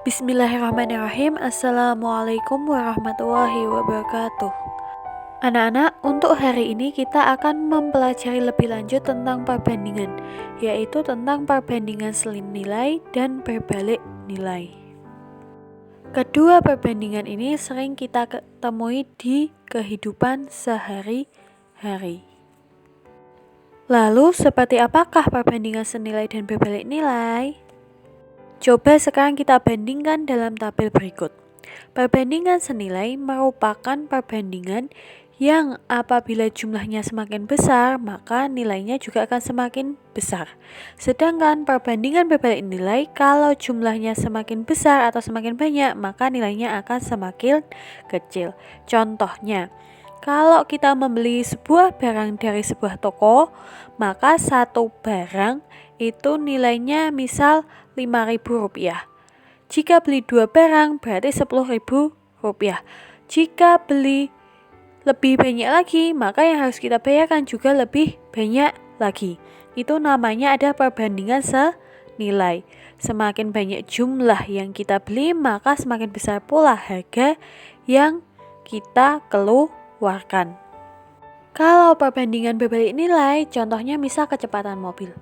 Bismillahirrahmanirrahim. Assalamualaikum warahmatullahi wabarakatuh. Anak-anak, untuk hari ini kita akan mempelajari lebih lanjut tentang perbandingan, yaitu tentang perbandingan senilai dan berbalik nilai. Kedua perbandingan ini sering kita temui di kehidupan sehari-hari. Lalu, seperti apakah perbandingan senilai dan berbalik nilai? Coba sekarang kita bandingkan dalam tabel berikut. Perbandingan senilai merupakan perbandingan yang apabila jumlahnya semakin besar, maka nilainya juga akan semakin besar. Sedangkan perbandingan berbalik nilai, kalau jumlahnya semakin besar atau semakin banyak, maka nilainya akan semakin kecil. Contohnya, kalau kita membeli sebuah barang dari sebuah toko, maka satu barang itu nilainya misal Rp5.000. Jika beli 2 barang berarti Rp10.000. Jika beli lebih banyak lagi, maka yang harus kita bayarkan juga lebih banyak lagi. Itu namanya ada perbandingan senilai. Semakin banyak jumlah yang kita beli, maka semakin besar pula harga yang kita keluarkan. Kalau perbandingan berbalik nilai, contohnya misal kecepatan mobil.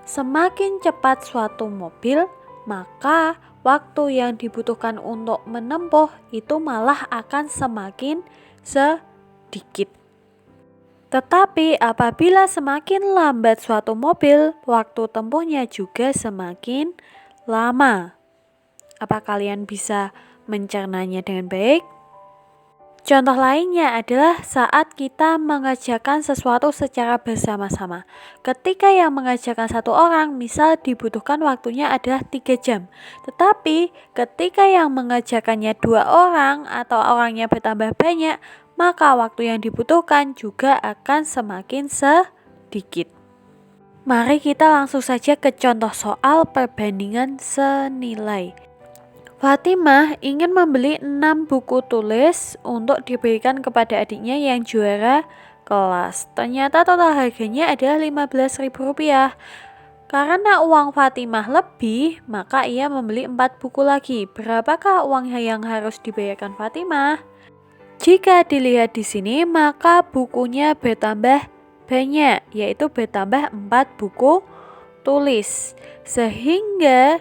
Semakin cepat suatu mobil, maka waktu yang dibutuhkan untuk menempuh itu malah akan semakin sedikit. Tetapi apabila semakin lambat suatu mobil, waktu tempuhnya juga semakin lama. Apa kalian bisa mencernanya dengan baik? Contoh lainnya adalah saat kita mengerjakan sesuatu secara bersama-sama. Ketika yang mengerjakan satu orang, misal dibutuhkan waktunya adalah 3 jam. Tetapi ketika yang mengerjakannya 2 orang atau orangnya bertambah banyak, maka waktu yang dibutuhkan juga akan semakin sedikit. Mari kita langsung saja ke contoh soal perbandingan senilai. Fatimah ingin membeli 6 buku tulis untuk diberikan kepada adiknya yang juara kelas. Ternyata total harganya adalah Rp15.000. Karena uang Fatimah lebih, maka ia membeli 4 buku lagi. Berapakah uang yang harus dibayarkan Fatimah? Jika dilihat di sini, maka bukunya bertambah banyak, yaitu bertambah 4 buku tulis. Sehingga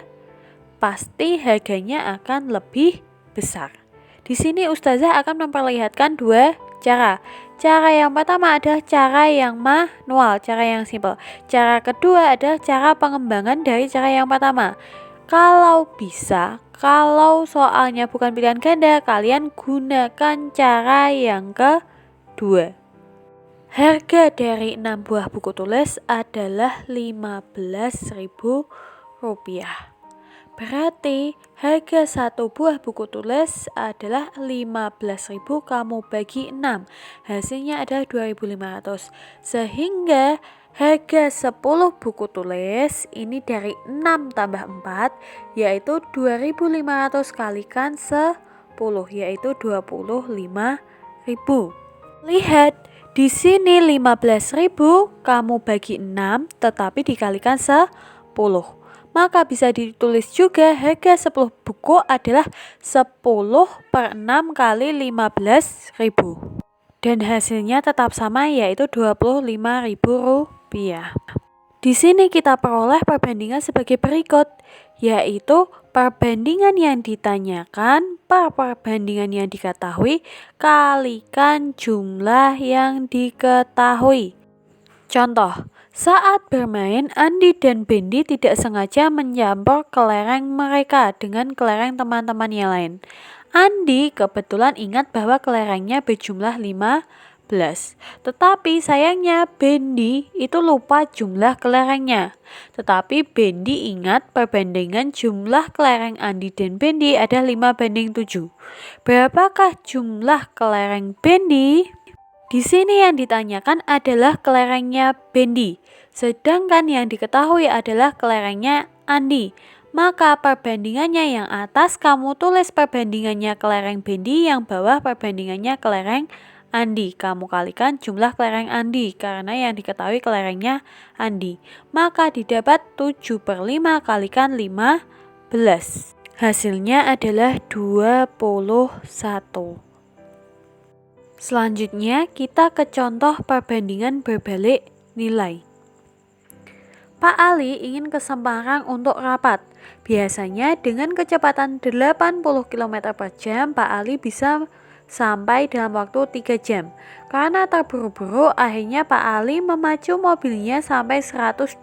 pasti harganya akan lebih besar. Di sini Ustazah akan memperlihatkan 2 cara. Cara yang pertama adalah cara yang manual, cara yang simpel. Cara kedua adalah cara pengembangan dari cara yang pertama. Kalau bisa, kalau soalnya bukan pilihan ganda, kalian gunakan cara yang kedua. Harga dari 6 buah buku tulis adalah Rp15.000. Berarti harga satu buah buku tulis adalah 15.000 kamu bagi 6. Hasilnya adalah 2.500. Sehingga harga 10 buku tulis ini dari 6 tambah 4 yaitu 2.500 kalikan 10 yaitu 25.000. Lihat di sini 15.000 kamu bagi 6 tetapi dikalikan 10. Maka bisa ditulis juga harga 10 buku adalah 10 per 6 kali 15.000. Dan hasilnya tetap sama yaitu Rp25.000. Di sini kita peroleh perbandingan sebagai berikut, yaitu perbandingan yang ditanyakan per perbandingan yang diketahui kalikan jumlah yang diketahui. Contoh, saat bermain, Andi dan Bendi tidak sengaja mencampur kelereng mereka dengan kelereng teman-teman yang lain. Andi kebetulan ingat bahwa kelerengnya berjumlah 15. Tetapi sayangnya Bendi itu lupa jumlah kelerengnya. Tetapi Bendi ingat perbandingan jumlah kelereng Andi dan Bendi ada 5:7. Berapakah jumlah kelereng Bendi? Di sini yang ditanyakan adalah kelerengnya Bendi, sedangkan yang diketahui adalah kelerengnya Andi. Maka perbandingannya yang atas kamu tulis perbandingannya kelereng Bendi, yang bawah perbandingannya kelereng Andi. Kamu kalikan jumlah kelereng Andi karena yang diketahui kelerengnya Andi. Maka didapat 7/5 kalikan 15. Hasilnya adalah 21. Selanjutnya kita ke contoh perbandingan berbalik nilai. Pak Ali ingin ke Semarang untuk rapat. Biasanya dengan kecepatan 80 km per jam, Pak Ali bisa sampai dalam waktu 3 jam. Karena terburu-buru, akhirnya Pak Ali memacu mobilnya sampai 120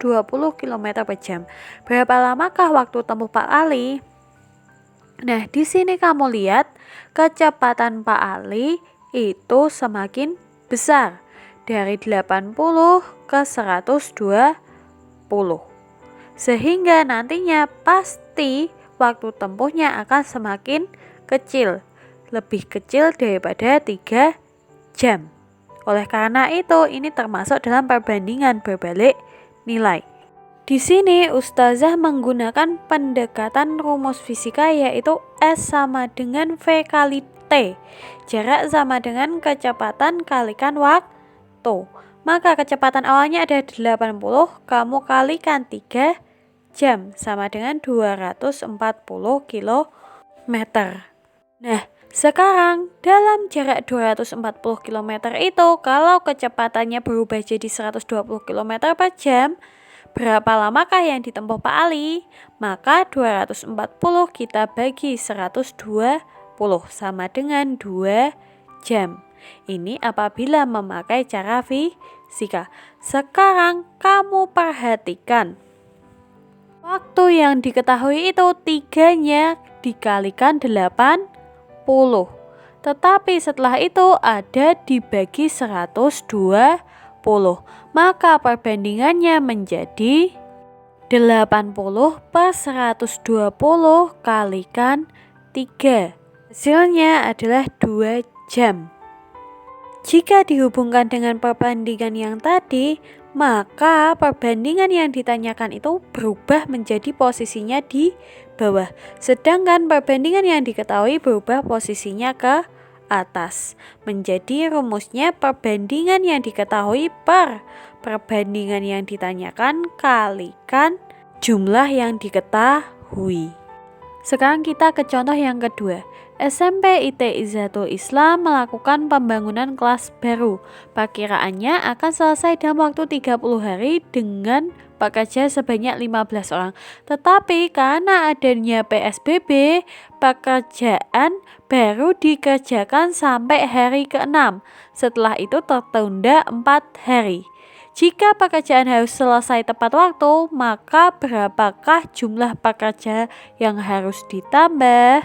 km per jam. Berapa lamakah waktu tempuh Pak Ali? Nah, di sini kamu lihat kecepatan Pak Ali itu semakin besar dari 80 ke 120. Sehingga nantinya pasti waktu tempuhnya akan semakin kecil, lebih kecil daripada 3 jam. Oleh karena itu, ini termasuk dalam perbandingan berbalik nilai. Di sini Ustazah menggunakan pendekatan rumus fisika, yaitu S sama dengan V kali T. Jarak sama dengan kecepatan kalikan waktu. Maka kecepatan awalnya ada 80, kamu kalikan 3 jam sama dengan 240 km. Nah, sekarang dalam jarak 240 km itu, kalau kecepatannya berubah jadi 120 km per jam, berapa lamakah yang ditempuh Pak Ali? Maka 240 kita bagi 120 sama dengan 2 jam. Ini apabila memakai cara fisika. Sekarang kamu perhatikan. Waktu yang diketahui itu 3-nya dikalikan 80. Tetapi setelah itu ada dibagi 120. Maka perbandingannya menjadi 80 per 120 kalikan 3. Hasilnya adalah 2 jam. Jika dihubungkan dengan perbandingan yang tadi, maka perbandingan yang ditanyakan itu berubah menjadi posisinya di bawah. Sedangkan perbandingan yang diketahui berubah posisinya ke atas. Menjadi rumusnya perbandingan yang diketahui per perbandingan yang ditanyakan kalikan jumlah yang diketahui. Sekarang kita ke contoh yang kedua. SMP IT Izzatul Islam melakukan pembangunan kelas baru. Perkiraannya akan selesai dalam waktu 30 hari dengan pekerja sebanyak 15 orang. Tetapi karena adanya PSBB, pekerjaan baru dikerjakan sampai hari ke-6. Setelah itu tertunda 4 hari. Jika pekerjaan harus selesai tepat waktu, maka berapakah jumlah pekerja yang harus ditambah?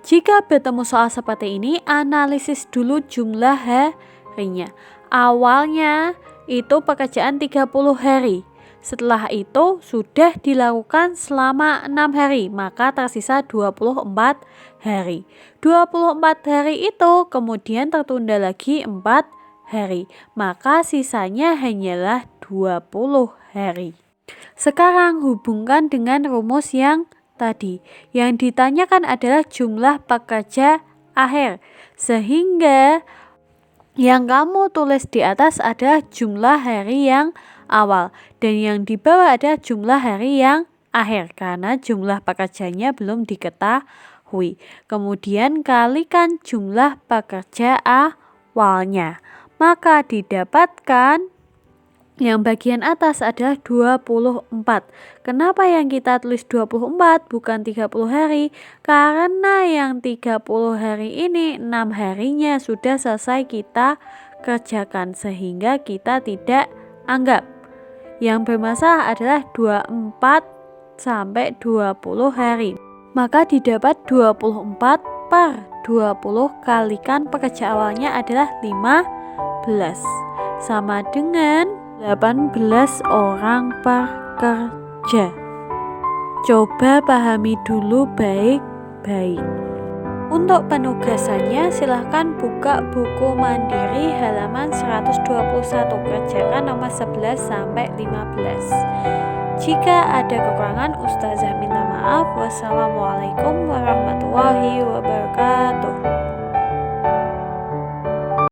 Jika bertemu soal seperti ini, analisis dulu jumlah harinya. Awalnya itu pekerjaan 30 hari. Setelah itu sudah dilakukan selama 6 hari, maka tersisa 24 hari. 24 hari itu kemudian tertunda lagi 4 hari, maka sisanya hanyalah 20 hari. Sekarang hubungkan dengan rumus yang tadi. Yang ditanyakan adalah jumlah pekerja akhir, sehingga yang kamu tulis di atas adalah jumlah hari yang awal dan yang di bawah ada jumlah hari yang akhir karena jumlah pekerjanya belum diketahui. Kemudian kalikan jumlah pekerja awalnya, maka didapatkan yang bagian atas adalah 24. Kenapa yang kita tulis 24 bukan 30 hari? Karena yang 30 hari ini 6 harinya sudah selesai kita kerjakan, sehingga kita tidak anggap. Yang bermasalah adalah 24 sampai 20 hari. Maka didapat 24 per 20 kalikan pekerja awalnya adalah 15. Sama dengan 18 orang pekerja. Coba pahami dulu baik-baik. Untuk penugasannya silahkan buka buku mandiri halaman 121, kerjakan nomor 11 sampai 15. Jika ada kekurangan, Ustazah minta maaf. Wassalamualaikum warahmatullahi wabarakatuh.